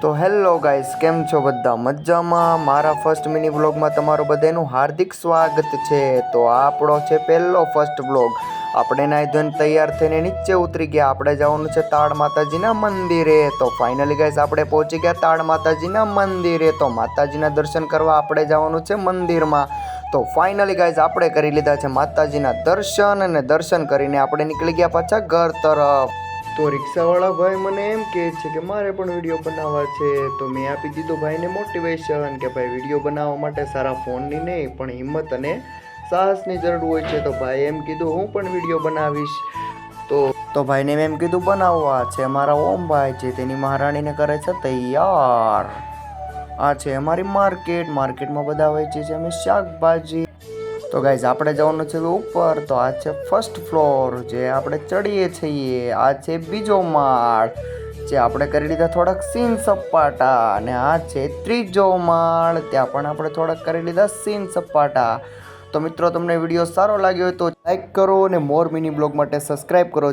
તો hello guys, કેમ છો બધા? મજામાં? મારા ફર્સ્ટ મિની વ્લોગમાં તમારું બધાનું હાર્દિક સ્વાગત છે. તો આ આપણો છે પહેલો ફર્સ્ટ વ્લોગ. આપણે નાઈ ધોઈને તૈયાર થઈને નીચે ઉતરી ગયા. આપણે જવાનું છે તાળ માતાજીના મંદિરે. તો ફાઇનલી ગાઈસ આપણે પહોંચી ગયા તાળ માતાજીના મંદિરે. તો માતાજીના દર્શન કરવા આપણે જવાનું છે મંદિરમાં. તો ફાઇનલી ગાઈસ આપણે કરી લીધા છે માતાજીના દર્શન, અને દર્શન કરીને આપણે નીકળી ગયા પાછા ઘર તરફ. તો રિક્ષાવાળા ભાઈ મને એમ કહે છે કે મારે પણ વિડીયો બનાવવા છે. તો મેં આપી દીધું ભાઈને મોટિવેશન કે ભાઈ વિડીયો બનાવવા માટે સારા ફોનની નહીં પણ હિંમત અને સાહસની જરૂર હોય છે. તો ભાઈ એમ કીધું હું પણ વિડીયો બનાવીશ. તો ભાઈને મેં એમ કીધું બનાવવા છે. મારા ઓમભાઈ છે તેની મહારાણીને કરે છે તૈયાર. આ છે અમારી માર્કેટમાં બધા વેચે છે અમે શાકભાજી. તો ગાઈઝ આપણે જવાનું છે ઉપર. તો આ છે ફર્સ્ટ ફ્લોર જે આપણે ચડીએ છીએ. આ છે બીજો માળ જે આપણે કરી લીધા થોડાક સીન સપાટા. અને આ છે ત્રીજો માળ, ત્યાં પણ આપણે થોડાક કરી લીધા સીન સપાટા. તો મિત્રો તમને વિડીયો સારો લાગ્યો હોય તો લાઈક કરો અને મોર મિની બ્લોગ માટે સબસ્ક્રાઈબ કરો.